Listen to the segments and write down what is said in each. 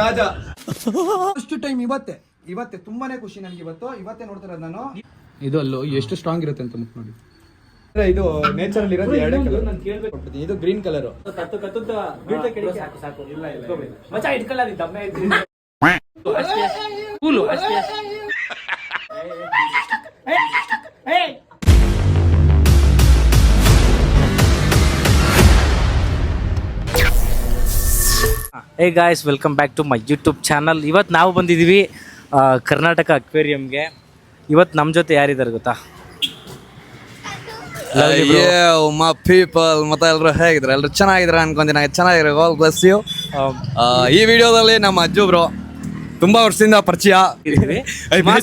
ರಾಜ first time ಇವತ್ತೇ ತುಂಬಾನೇ ಖುಷಿ ನನಗೆ ಇವತ್ತೇ ನೋಡ್ತಿರೋದು ನಾನು. ಇದು ಅಲ್ಲೋ ಎಷ್ಟು ಸ್ಟ್ರಾಂಗ್ ಇರುತ್ತೆ ಅಂತ ಮುಟ್ ನೋಡಿ. ಇದು ನೇಚರ್ ಇರೋದು ಎರಡೇ ಕಲರ್. ಇದು green colour. Hey guys, welcome back to my YouTube channel. ಇವತ್ತು ನಾವು ಬಂದಿದ್ದೀವಿ ಕರ್ನಾಟಕ ಅಕ್ವೇರಿಯಂಗೆ. ಇವತ್ತು ನಮ್ಮ ಜೊತೆ ಯಾರಿದ್ದಾರೆ ಗೊತ್ತಾ? ಪೀಪಲ್ ಮತ್ತೆ ಎಲ್ಲರೂ ಹೇಗಿದ್ರೆ ಎಲ್ಲರೂ ಚೆನ್ನಾಗಿದ್ರೆ ಅನ್ಕೊಂತೀನಿ. ಚೆನ್ನಾಗಿರೋ ಆಲ್ ಬ್ಲೆಸ್ ಯು. ಈ ವಿಡಿಯೋದಲ್ಲಿ ನಮ್ಮ ಅಜ್ಜು ಬ್ರೋ ತುಂಬಾ ವರ್ಷದಿಂದ ಪರಿಚಯ, ಸುಮಾರು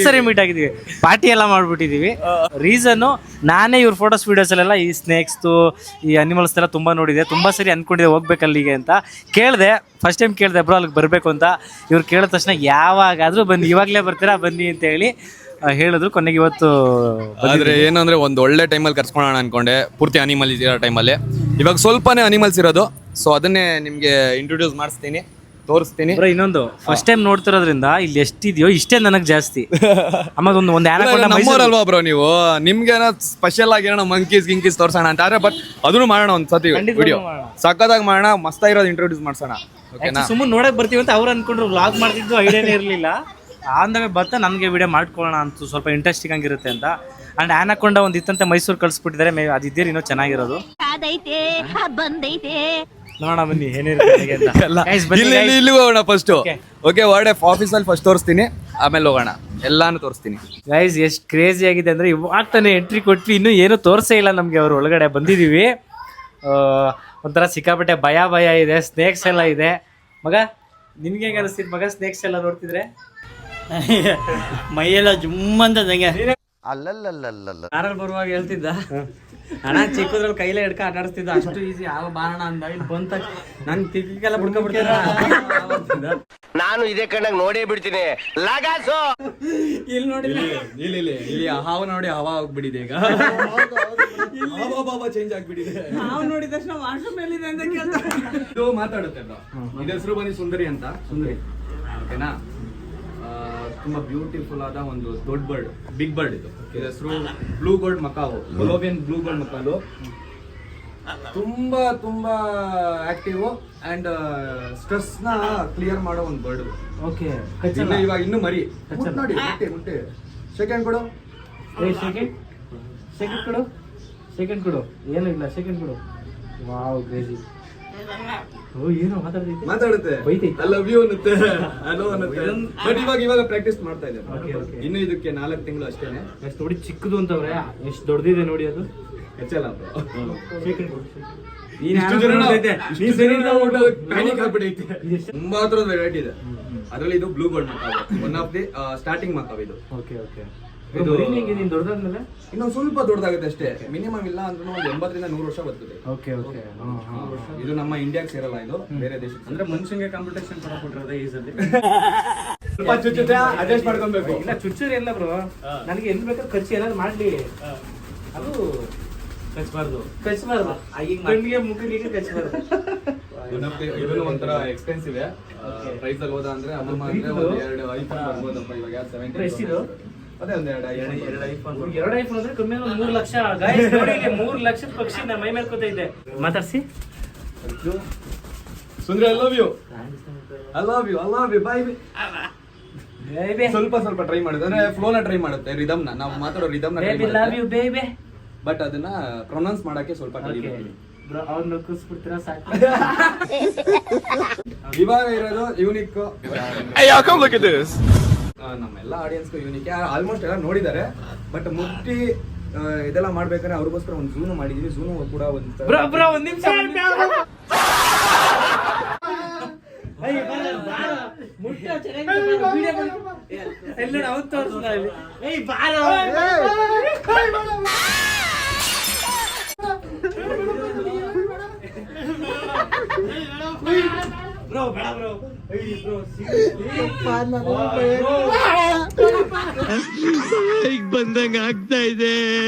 ಸರಿ ಮೀಟ್ ಆಗಿದ್ದೀವಿ, ಪಾರ್ಟಿ ಎಲ್ಲ ಮಾಡ್ಬಿಟ್ಟಿದೀವಿ. ರೀಸನ್ನು ನಾನೇ ಇವ್ರ ಫೋಟೋಸ್ ವೀಡಿಯೋಸಲ್ಲೆಲ್ಲ ಈ ಸ್ನೇಕ್ಸ್ದು ಈ ಅನಿಮಲ್ಸ್ ಎಲ್ಲ ತುಂಬ ನೋಡಿದೆ. ತುಂಬ ಸರಿ ಅಂದ್ಕೊಂಡಿದ್ದೆ ಹೋಗ್ಬೇಕಲ್ಲಿಗೆ ಅಂತ. ಕೇಳಿದೆ, ಫಸ್ಟ್ ಟೈಮ್ ಕೇಳಿದೆ ಬ್ರೋ ಅಲ್ಲಿಗೆ ಬರಬೇಕು ಅಂತ. ಇವ್ರು ಕೇಳಿದ ತಕ್ಷಣ ಯಾವಾಗಾದರೂ ಬನ್ನಿ, ಇವಾಗಲೇ ಬರ್ತೀರಾ ಬನ್ನಿ ಅಂತ ಹೇಳಿ ಹೇಳಿದ್ರು. ಕೊನೆಗೆ ಇವತ್ತು ಆದ್ರೆ ಏನಂದ್ರೆ ಒಂದು ಒಳ್ಳೆ ಟೈಮಲ್ಲಿ ಕರ್ಸ್ಕೊಳ್ಳೋಣ ಅನ್ಕೊಂಡೆ, ಪೂರ್ತಿ ಅನಿಮಲ್ಸ್ ಇರೋ ಟೈಮಲ್ಲಿ. ಇವಾಗ ಸ್ವಲ್ಪನೇ ಅನಿಮಲ್ಸ್ ಇರೋದು, ಸೊ ಅದನ್ನೇ ನಿಮ್ಗೆ ಇಂಟ್ರೊಡ್ಯೂಸ್ ಮಾಡಿಸ್ತೀನಿ, ತೋರಿಸ್ತೀನಿ. ಇನ್ನೊಂದು ಫಸ್ಟ್ ಟೈಮ್ ನೋಡ್ತಿರೋದ್ರಿಂದ ಇಲ್ಲಿ ಎಷ್ಟಿದೆಯೋ ಇಷ್ಟೇ ನನಗೆ ಜಾಸ್ತಿ. ಆಮೇಲೆ ಒಂದು ನಮ್ಮೂರಲ್ವಾ ಬ್ರೋ ನೀವು, ನಿಮ್ಗೆ ಸ್ಪೆಷಲ್ ಆಗಿ ಏನೋ ಮಂಕೀಸ್ ತೋರ್ಸೋಣ ಅಂತ ಆದ್ರೆ, ಬಟ್ ಅದನ್ನು ಮಾಡೋಣ ಒಂದ್ ಸತಿ ವಿಡಿಯೋ ಸಕ್ಕದಾಗಿ ಮಾಡೋಣ, ಮಸ್ತಾಗಿರೋದು ಇಂಟ್ರೊಡ್ಯೂಸ್ ಮಾಡ್ಸೋಣ. ಓಕೆನಾ? ಸುಮ್ಮನೆ ನೋಡಕ್ ಬರ್ತೀವಿ ಅಂತ ಅವ್ರು ಅನ್ಕೊಂಡ್ರು, ವ್ಲಾಗ್ ಮಾಡ್ತಿದ್ದು ಐಡಿಯಾನೇ ಇರಲಿಲ್ಲ. ಆಂದಾಗ ಬರ್ತಾ ನಮಗೆ ವಿಡಿಯೋ ಮಾಡ್ಕೊಳ್ಳೋಣ ಅಂತ, ಸ್ವಲ್ಪ ಇಂಟ್ರೆಸ್ಟಿಂಗ್ ಆಗಿರುತ್ತೆ ಅಂತ. ಅಂಡ್ ಆನಕೊಂಡ ಒಂದು ಇತ್ತಂತೆ ಮೈಸೂರು ಕಳಿಸ್ಬಿಟ್ಟಿದ್ದಾರೆ. ಅದಿದ್ದೀರಿ ಇನ್ನೂ ಚೆನ್ನಾಗಿರೋದು. ನೋಡೋಣ ಬನ್ನಿ ಇಲ್ಲಿ ಹೋಗೋಣ ಫಸ್ಟ್. ಓಕೆ, ವರ್ಡ್ ಎಫ್ ಆಫೀಸಲ್ಲಿ ಫಸ್ಟ್ ತೋರಿಸ್ತೀನಿ, ಆಮೇಲೆ ಹೋಗೋಣ, ಎಲ್ಲಾನು ತೋರಿಸ್ತೀನಿ. ಗೈಸ್ ಎಷ್ಟು ಕ್ರೇಜಿ ಆಗಿದೆ ಅಂದ್ರೆ, ಇವಾಗ ತಾನೇ ಎಂಟ್ರಿ ಕೊಟ್ವಿ, ಇನ್ನೂ ಏನೂ ತೋರಿಸೇ ಇಲ್ಲ ನಮಗೆ. ಅವ್ರು ಒಳಗಡೆ ಬಂದಿದ್ದೀವಿ, ಒಂಥರ ಸಿಕ್ಕಾಪಟ್ಟೆ ಭಯ ಇದೆ. ಸ್ನೇಕ್ಸ್ ಎಲ್ಲ ಇದೆ. ಮಗ ನಿಮ್ಗೆ ಹೆಂಗೆ ಅನಿಸ್ತಿದ್ ಮಗ ಸ್ನೇಕ್ಸ್ ಎಲ್ಲ ನೋಡ್ತಿದ್ರೆ? ಮೈಯೆಲ್ಲ ಜುಮ್ಮಂತದಂಗೆ. ಕಾರಲ್ಲಿ ಬರುವಾಗ ಹೇಳ್ತಿದ್ದ, ಅಣ್ಣ ಚಿಕ್ಕದ್ರಲ್ಲಿ ಕೈಲೇ ಹಿಡ್ಕ ಆಟಾಡಿಸ್ತಿದ್ದ, ಅಷ್ಟು ಈಸಿ ಯಾವ ಬಾರಣ ಅಂದ. ಇಲ್ಲಿ ಬಂತ ನನ್ ತಿಕ್ಕೆಲ್ಲ ಬಿಡ್ಕೊಬಿಡ್ತೀರ. ನಾನು ಇದೇ ಕಣ್ಣಾಗ ನೋಡೇ ಬಿಡ್ತೀನಿ. ಇಲ್ಲಿ ನೋಡಿ, ಇಲ್ಲಿ ಹಾವು ನೋಡಿ ಹವಾ ಹೋಗ್ಬಿಟ್ಟಿದೆ ಈಗ. ಚೇಂಜ್ ಆಗ್ಬಿಟ್ಟಿದೆ. ನಾವು ನೋಡಿದ ತಕ್ಷಣ ವಾಶ್ರೂಮ್ ಎಲ್ಲಿದೆ ಅಂತ ಕೇಳ್ತಾರೆ. ಇದು ಮಾತಾಡುತ್ತೆ ಬ್ರೋ. ಇದ್ರ ಹೆಸರು ಬಂದು ಸುಂದರಿ ಅಂತ. ಸುಂದರಿ, ಓಕೆನಾ? ತುಂಬಾ ಬ್ಯೂಟಿಫುಲ್ ಆದ ಒಂದು ದೊಡ್ಡ ಬರ್ಡ್, ಬಿಗ್ ಬರ್ಡ್ ಇದು. ಇದ್ರ ಹೆಸರು blue gold macaw, Colombian blue gold ಮಕಾಲು. ತುಂಬಾ ಆಕ್ಟಿವ್ ಅಂಡ್ ಸ್ಟ್ರೆಸ್ ನ ಕ್ಲಿಯರ್ ಮಾಡೋ ಒಂದು ಬರ್ಡ್. ಓಕೆ, ಇವಾಗ ಇನ್ನು ಮರಿ ನೋಡಿ. ಮುಟ್ಟೆ ಸೆಕೆಂಡ್ ಕೊಡು, ಸೆಕೆಂಡ್ ಕೊಡು. ಏನೂ ಇಲ್ಲ, ಸೆಕೆಂಡ್ ಕೊಡು. Wow, crazy. ಏನೋ ಮಾತಾಡುತ್ತೆ, ಐ ಲವ್ ಯು ಅನ್ನುತ್ತೆ, ಹಲೋ ಅನ್ನುತ್ತೆ. ಬಟ್ ಇವಾಗ ಪ್ರಾಕ್ಟೀಸ್ ಮಾಡ್ತಾ ಇದೆ. ಇನ್ನು ಇದಕ್ಕೆ 4 ತಿಂಗಳು ಅಷ್ಟೇನೆ. ಎಷ್ಟು ನೋಡಿ ಚಿಕ್ಕದು ಅಂತವ್ರೆ, ಎಷ್ಟು ದೊಡ್ಡದಿದೆ ನೋಡಿ ಅದು. ಹೆಚ್ಚಲ್ಲ ತುಂಬಾ ತರದ ವೆರೈಟಿ ಇದೆ. ಅದ್ರಲ್ಲಿ ಇದು blue gold Macau, one of the starting Macau ಇದು. ಇದು ದೊಡ್ಡದಾದ್ಮೇಲೆ ಇನ್ನೊಂದು ಸ್ವಲ್ಪ ದೊಡ್ಡದಾಗುತ್ತೆ ಅಷ್ಟೇ. ಮಿನಿಮಮ್ ಇಲ್ಲ ಅಂದ್ರೆ ಒಂದು 80ರಿಂದ 100 ವರ್ಷ ಬರ್ತದೆ. ಇದು ನಮ್ಮ ಇಂಡಿಯಾಕ್ಕೆ ಸೇರಲ್ಲ, ಇದು ಬೇರೆ ದೇಶ. ಅಂದ್ರೆ ಮನುಷ್ಯಂಗೆ ಕಾಂಪಿಟೇಷನ್ ಕೊಟ್ಟಿರೋದೇ ಈಸಲ್ಲಿ. ಸ್ವಲ್ಪ ಚುಚ್ಚುತ್ತೆ, ಅಡ್ಜಸ್ಟ್ ಮಾಡ್ಕೊಬೇಕು. ಇಲ್ಲ ಚುಚ್ಚೂರಿ ಎಲ್ಲ ಬ್ರೋ, ನನಗೆ ಎಲ್ಲಿ ಬೇಕಾದ್ರೆ ಖರ್ಚು ಏನಾದ್ರು ಮಾಡ್ಲಿ, ಅದು ಕಚ್ಬಾರ್ದು. ಕಣ್ಣಿಗೆ ಮುಖಿಗೆ ಕಚ್ಬಾರ್ದು. ಇದನ್ನು ಒಂಥರ ಎಕ್ಸ್ಪೆನ್ಸಿವ್ ಪ್ರೈಸ್ ಅಲ್ಲಿ ಹೋದ ಅಂದ್ರೆ ಅಮ್ಮಮ್ಮ ಅಂದ್ರೆ ಒಂದು 2 ಐಫೋನ್ ಬರ್ಬೋದಪ್ಪ. ಇವಾಗ 70 ಅದೇ ಒಂದು 2 ಐಫೋನ್ ಅಂದ್ರೆ ಕಮ್ಮಿ 3 ಲಕ್ಷ. 3 ಲಕ್ಷದ ಪಕ್ಷಿ ನನ್ನ ಮೈ ಮೇಲೆ ಕೂತೈತೆ. ಮಾತಾಡ್ಸಿ ಸುಂದರ, ಐ ಲವ್ ಯು ಬೈ. ಸ್ವಲ್ಪ ಟ್ರೈ ಮಾಡುತ್ತೆ ಅಂದ್ರೆ ಫ್ಲೋನ ಟ್ರೈ ಮಾಡುತ್ತೆ, ರಿದಮ್ ನ. ನಾವು ಮಾತಾಡೋ ರಿದಮ್ ನ, ಬಟ್ ಅದನ್ನ ಪ್ರೊನೌನ್ಸ್ ಮಾಡಕ್ಕೆ ಸ್ವಲ್ಪ ಕಲಿಬೇಕು. ಅವ್ರನ್ನ ಕೂರಿಸ್ಬಿಡ್ತೀರಾ ಸಾಕು. ಇವಾಗ ಇರೋದು ಯೂನಿಕ್. ನಮ್ಮೆಲ್ಲ ಆಡಿಯನ್ಸ್ಗೂ ಯೂನಿಕ್. ಆಲ್ಮೋಸ್ಟ್ ಎಲ್ಲ ನೋಡಿದ್ದಾರೆ, ಬಟ್ ಮುಟ್ಟಿ ಇದೆಲ್ಲ ಮಾಡ್ಬೇಕಾದ್ರೆ ಅವ್ರಿಗೋಸ್ಕರ ಒಂದು ಝೂನು ಮಾಡಿದೀವಿ. ಝೂನು ಕೂಡ ಒಂದ್ ನಿಮಿಷ ಬಂದಂಗ ಆಗ್ತಾ ಇದೆ.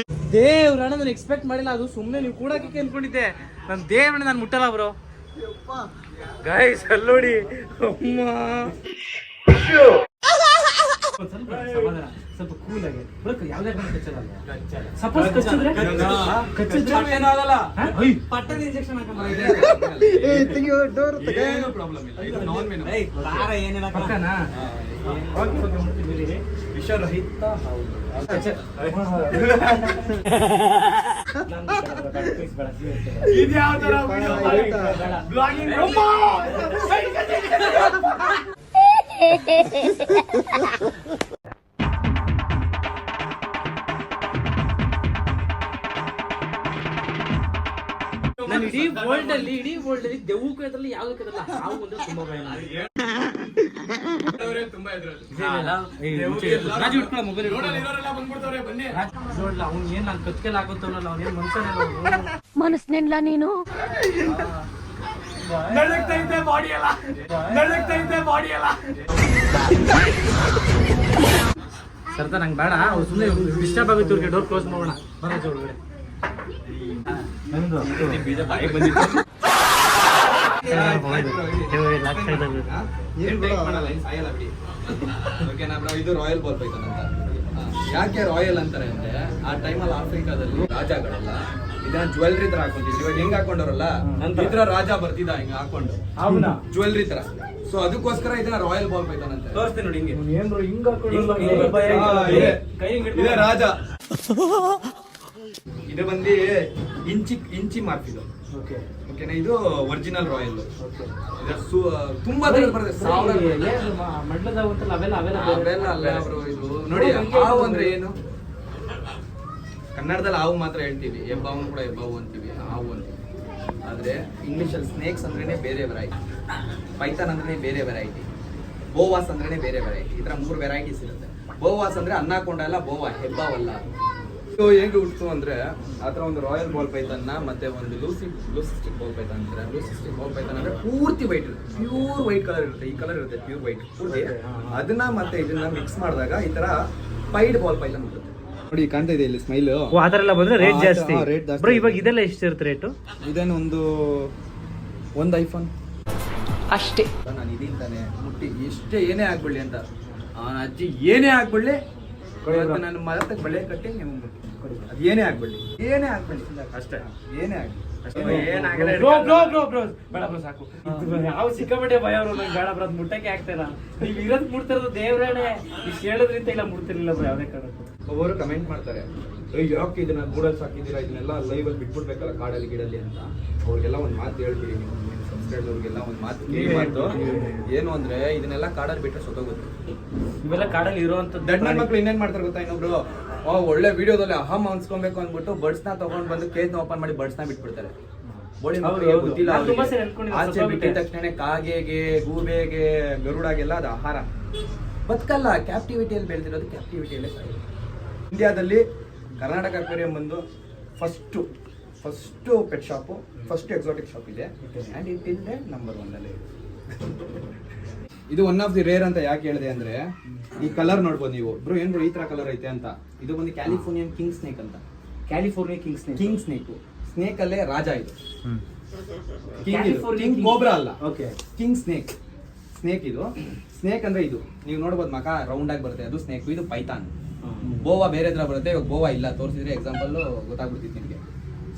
ದೇವ್ರಣ್ಣ ನಾನು ಎಕ್ಸ್ಪೆಕ್ಟ್ ಮಾಡಿಲ್ಲ. ಅದು ಸುಮ್ಮನೆ ನೀವು ಕೂಡಕ್ಕೆ ಅನ್ಕೊಂಡಿದ್ದೆ. ನನ್ನ ದೇವ್ರಣ್ಣ ನಾನು ಮುಟ್ಟಲ್ಲ ಬ್ರೋ. ಗೈಸ್ ಅಲ್ಲಿ ನೋಡಿ ಸ್ವಲ್ಪ ಕೂಲ್ ಆಗಿ ಯಾವ್ದೇ ಸಪೋಸ್ ಕಚ್ಚಿದ್ರೆ ಏನಾಗಲ್ಲ ಪಟ್ಟದ ಇಂಜೆಕ್ಷನ್ ಪ್ರಾಬ್ಲಮ್ ಇಲ್ಲ ಇದು ನಾನ್ ವೆನಮ್ ಪಕ್ಕನಾ ವಿಷರಹಿತ ಹೌದು ನಾನು ಇಡೀ ವರ್ಲ್ಡ್ ಅಲ್ಲಿ ದೆವ್ವಕ್ಕೂ ಇದ್ರಲ್ಲಿ ಯಾವ್ದಕ್ಕೂ ಇದ್ರಲ್ಲ ಹಾವು ಅಂದ್ರೆ ತುಂಬಾ ಭಯ ನನಗೆ. ತುಂಬಾ ಎದುರು ರಾಜು ಇಟ್ಕೊಳ್ಳ ಮೊಬೈಲ್ ನೋಡ್ಲ ಅವ್ನು ಏನ್ ನಾನು ಕತ್ಕೆಲ್ಲ ಆಗುತ್ತವನಲ್ಲ ಅವ್ನೇನ್ ಮನ್ಸನೇ ಮನಸ್ನೆಲ್ಲ ನೀನು ನಡಕ್ತೈತೆ ಬಾಡಿ ಎಲ್ಲ ಸರ್ತ ನಂಗೆ ಬೇಡ ಅವ್ರು ಸುಮ್ಮನೆ ಡಿಸ್ಟರ್ಬ್ ಆಗುತ್ತೆ ಇವ್ರಿಗೆ ಡೋರ್ ಕ್ಲೋಸ್ ಮಾಡೋಣ ಬರೋದು ಒಳಗಡೆ ಬೀಜ ಬಾಯಿ ಬಂದಿತ್ತು ಓಕೆನಾ ಬ್ರೋ ಇದು ರಾಯಲ್ ಬಾಲ್ ಪೈಥಾನ್ ಅಂತ ಯಾಕೆ ರಾಯಲ್ ಅಂತಾರೆ ಅಂದ್ರೆ ಆ ಟೈಮಲ್ಲಿ ಆಫ್ರಿಕಾದಲ್ಲಿ ರಾಜಗಳೆಲ್ಲ ಇದನ್ನ ಜ್ಯುವೆಲ್ರಿ ತರ ಹಾಕೊಂತಿದ್ರು ಇವಾಗ ಹೆಂಗ್ ಹಾಕೊಂಡವ್ರಲ್ಲ ಈ ತರ ರಾಜ ಬರ್ತಿದ್ದ ಹಿಂಗ ಹಾಕೊಂಡು ಜ್ಯುವೆಲ್ರಿ ತರ ಸೊ ಅದಕ್ಕೋಸ್ಕರ ಇದನ್ನ ರಾಯಲ್ ಬಾಲ್ ಪೈಥಾನ್ ಅಂತ ತೋರಿಸ್ತೀನಿ ನೋಡಿ ಹಿಂಗೆ ಇದೇ ರಾಜ ಇದು ಬಂದು ಇಂಚಿ ಮಾರ್ಕ್ ಇದು ಓಕೆನಾ ಇದು ಒರಿಜಿನಲ್ ರಾಯಲ್ ತುಂಬಾ ಬರುತ್ತೆ ಅವೆಲ್ಲ ಅಲ್ಲ ಬ್ರೋ ಇದು ನೋಡಿ ಹಾವು ಅಂದ್ರೆ ಏನು ಕನ್ನಡದಲ್ಲಿ ಹಾವು ಮಾತ್ರ ಹೇಳ್ತೀವಿ ಹೆಬ್ಬಾವು ಕೂಡ ಹೆಬ್ಬಾವು ಅಂತೀವಿ ಹಾವು ಅಂತೀವಿ ಆದ್ರೆ ಇಂಗ್ಲಿಷ್ ಅಲ್ಲಿ ಸ್ನೇಕ್ಸ್ ಅಂದ್ರೇನೆ ಬೇರೆ ವೆರೈಟಿ ಪೈಥಾನ್ ಅಂದ್ರೆ ಬೇರೆ ವೆರೈಟಿ ಬೋವಾಸ್ ಅಂದ್ರೇನೆ ಬೇರೆ ವೆರೈಟಿ ಈ ತರ 3 ವೆರೈಟೀಸ್ ಇರುತ್ತೆ ಬೋವಾಸ್ ಅಂದ್ರೆ ಅನ್ನಾಕೊಂಡಲ್ಲ ಬೋವಾ ಹೆಬ್ಬಾವಲ್ಲ ಹೇಗೆ ಹುಡ್ತು ಅಂದ್ರೆ ಆತರ ಒಂದು ರಾಯಲ್ ಬಾಲ್ ಪೈಥಾನ್ನ ಮತ್ತೆ ಒಂದು ಲೂಸಿಸ್ಟಿಕ್ ಬಾಲ್ ಪೈಥಾನ್ ಅಂತಾರೆ ಲೂಸಿಸ್ಟಿಕ್ ಬಾಲ್ ಪೈಥಾನ್ ಅಂದ್ರೆ ಪೂರ್ತಿ ವೈಟ್ ಇರುತ್ತೆ ಪ್ಯೂರ್ ವೈಟ್ ಕಲರ್ ಇರುತ್ತೆ ಈ ಕಲರ್ ಇರುತ್ತೆ ಪ್ಯೂರ್ ವೈಟ್ ಪೂರ್ತಿ ಅದನ್ನ ಮತ್ತೆ ಇದನ್ನ ಮಿಕ್ಸ್ ಮಾಡಿದಾಗ ಈ ತರ ಪೈಡ್ ಬಾಲ್ ಪೈಥಾನ್ ಬರುತ್ತೆ ನೋಡಿ ಕಾಣ್ತಾ ಇದೆ ಇಲ್ಲಿ ಸ್ಮೈಲ್ ಆತರ ಎಲ್ಲ ಬಂದ್ರೆ ರೇಟ್ ಜಾಸ್ತಿ ರೇಟ್ ಜಾಸ್ತಿ ಬ್ರೋ ಇವಾಗ ಇದೆಲ್ಲ ಎಷ್ಟು ಇರುತ್ತೆ ರೇಟು ಇದೇನು ಒಂದು ಐಫೋನ್ ಅಷ್ಟೇ ನಾನು ಇದೀನಿ ತಾನೆ ಮುಟ್ಟಿ ಎಷ್ಟೇ ಏನೇ ಆಗ್ಬಿಡ್ಲಿ ಅಂತ ಅವನ ಅಜ್ಜಿ ಏನೇ ಆಗ್ಬಿಡ್ಲಿ ನನ್ನ ಮರಕ್ಕೆ ಬಳೆ ಕಟ್ಟಿ ನೀವು ಅದು ಏನೇ ಆಗ್ಬಿಡ್ಲಿ ಅಷ್ಟೇ ಏನೇ ಆಗ್ಲಿ ಬೇಡ ಬ್ರೋ ಸಾಕು ಯಾವ ಸಿಕ್ಕಾಪಟ್ಟೆ ಭಯ ಅವರು ನಂಗೆ ಬೇಡ ಬ್ರೋ ಮುಟ್ಟಕ್ಕೆ ಆಗ್ತಾಯಿಲ್ಲ ನೀವು ಇರೋದ್ ಮುಡ್ತಿರೋದು ದೇವ್ರೇನೆ ಇಷ್ಟು ಹೇಳಿದ್ರಿಂದ ಇಲ್ಲ ಮುಡ್ತಿರ್ಲಿಲ್ಲ ಬ್ರೋ ಯಾವ್ದೇ ಕಾರಣಕ್ಕೂ ಒಬ್ಬರು ಕಮೆಂಟ್ ಮಾಡ್ತಾರೆ ಯಾಕೆ ಇದನ್ನ ಗೂಡಲ್ಲಿ ಸಾಕಿದ್ದೀರಾ ಇದನ್ನೆಲ್ಲ ಲೈವ್ ಅಲ್ಲಿ ಬಿಟ್ಬಿಡ್ಬೇಕಲ್ಲ ಕಾಡಲ್ಲಿ ಗಿಡಲ್ಲಿ ಅಂತ ಅವ್ರಿಗೆಲ್ಲ ಒಂದು ಮಾತು ಹೇಳ್ಬಿಡಿ ನೀವು ಸಬ್ಸ್ಕ್ರೈಬರ್ಗೆಲ್ಲ ಒಂದು ಮಾತು ಏನು ಅಂದ್ರೆ ಇದನ್ನೆಲ್ಲ ಕಾಡಲ್ಲಿ ಬಿಟ್ಟರೆ ಸೊತ್ತೋಗುತ್ತೆ ಇವೆಲ್ಲ ಕಾಡಲ್ಲಿ ಇರುವಂತದ್ದು ದಡ್ಡ ಮಕ್ಕಳು ಇನ್ನೇನ್ ಮಾಡ್ತಾರೆ ಗೊತ್ತಾ ಇನ್ನೊಬ್ರು ಒಳ್ಳೆ ವಿಡಿಯೋದಲ್ಲಿ ಅಹಂ ಅನ್ಸ್ಕೊಬೇಕು ಅಂದ್ಬಿಟ್ಟು ಬರ್ಡ್ಸ್ ನ ತಗೊಂಡ್ ಬಂದು ಕೇಸ್ ನ ಓಪನ್ ಮಾಡಿ ಬರ್ಡ್ಸ್ ನ ಬಿಟ್ಬಿಡ್ತಾರೆ ಬೋಳಿ ಮಕ್ಕಳಿಗೆ ಗೊತ್ತಿಲ್ಲ ಆಚೆ ಬಿಟ್ಟಿದ ತಕ್ಷಣ ಕಾಗೆಗೆ ಗೂಬೆಗೆ ಗರುಡಾಗೆಲ್ಲ ಅದು ಆಹಾರ ಬದುಕಲ್ಲ ಕ್ಯಾಪ್ಟಿವಿಟಿಯಲ್ಲಿ ಬೆಳೆದಿರೋದು ಕ್ಯಾಪ್ಟಿವಿಟಿಯಲ್ಲೇ ಸಾಯೋದು ಇಂಡಿಯಾದಲ್ಲಿ ಕರ್ನಾಟಕ ಅಕ್ವೇರಿಯಂ ಬಂದು first pet shop first exotic shop ಇದೆ and it is the number 1 ಅಲ್ಲಿ ಇದು ಒನ್ ಆಫ್ ದಿ ರೇರ್ ಅಂತ ಯಾಕೆ ಹೇಳಿದೆ ಅಂದ್ರೆ ಈ ಕಲರ್ ನೋಡ್ಬೋದು ನೀವು ಬ್ರೋ ಏನ್ ಬ್ರೋ ಈ ತರ ಕಲರ್ ಐತೆ ಅಂತ ಇದು ಬಂದು ಕ್ಯಾಲಿಫೋರ್ನಿಯನ್ ಕಿಂಗ್ ಸ್ನೇಕ್ ಅಂತ ಕ್ಯಾಲಿಫೋರ್ನಿಯಾ ಕಿಂಗ್ ಸ್ನೇಕ್ ಸ್ನೇಕ್ ಅಲ್ಲೇ ರಾಜ ಇದು ಕಿಂಗ್ ಕೋಬ್ರಾ ಅಲ್ಲ ಕಿಂಗ್ ಸ್ನೇಕ್ ಇದು ಸ್ನೇಕ್ ಅಂದ್ರೆ ಇದು ನೀವು ನೋಡ್ಬೋದು ಮಕ ರೌಂಡ್ ಆಗಿ ಬರುತ್ತೆ ಅದು ಸ್ನೇಕ್ ಇದು ಪೈಥಾನ್ ಬೋವಾ ಬೇರೆ ತರ ಬರುತ್ತೆ ಇವಾಗ ಬೋವಾ ಇಲ್ಲ ತೋರಿಸಿದ್ರೆ ಎಕ್ಸಾಂಪಲ್ ಗೊತ್ತಾಗ್ಬಿಡ್ತಿತ್ತು ನಿಮಗೆ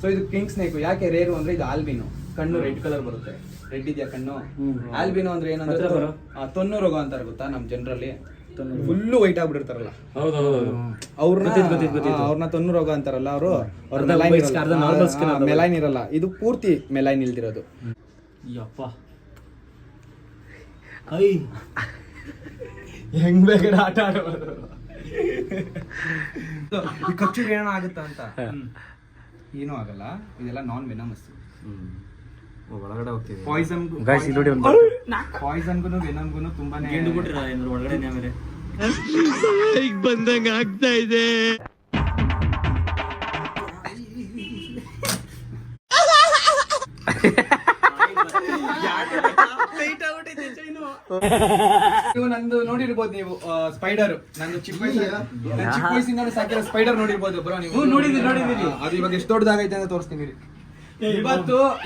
ಸೊ ಇದು ಕಿಂಗ್ ಸ್ನೇಕ್ ಯಾಕೆ ರೇರು ಅಂದ್ರೆ ಇದು ಆಲ್ಬಿನೋ ಕಣ್ಣು ರೆಡ್ ಕಲರ್ ಬರುತ್ತೆ ರೆಡ್ ಇದೆಯಾ ಕಣ್ಣು ಆಲ್ಬಿನೋ ಅಂದ್ರೆ ಏನಂದ್ರೆ ತೊನ್ನು ರೋಗ ಅಂತಾರೆ ಗೊತ್ತಾ ನಮ್ ಜನರಲ್ಲಿ ಫುಲ್ಲು ವೈಟ್ ಆಗ್ಬಿಟ್ಟಿರ್ತಾರಲ್ಲ ಅವ್ರನ್ನ ತೊನ್ನು ರೋಗ ಅಂತಾರಲ್ಲ ಅವರು ಮೆಲೈನ್ ಇರಲ್ಲ ಇದು ಪೂರ್ತಿ ಮೆಲೈನ್ ಇಲ್ದಿರೋದು ಹೆಂಗ್ ಬೇಕಾದ್ರೆ ಆಟ ಆಡೋದು ಖರ್ಚು ಏನೋ ಆಗುತ್ತಾ ಅಂತ ಏನೂ ಆಗಲ್ಲ ಇದೆಲ್ಲ ನಾನ್ ವೆನಮಸ್ ಒಳಗಡೆ ಹೋಗ್ತೀವಿ ಪಾಯ್ಸನ್ಗೂ ವೆನಮ್ಗೂ ತುಂಬಾನೇ ಒಳಗಡೆ ಬಂದಂಗ ಆಗ್ತಾ ಇದೆ ನಂದು ನೋಡಿರ್ಬೋದು ನೀವು ಸ್ಪೈಡರ್ ನಂದು ಚಿಕ್ಕ ವಯಸ್ಸಿಂದ ಸಾಕಿರೋ ಸ್ಪೈಡರ್ ನೋಡಿರ್ಬೋದು ಬ್ರೋ ನೀವು ನೋಡಿದೀನಿ ಅದು ಇವಾಗ ಎಷ್ಟು ದೊಡ್ಡದಾಗೈತೆ ಅಂತ ತೋರಿಸ್ತೀನಿ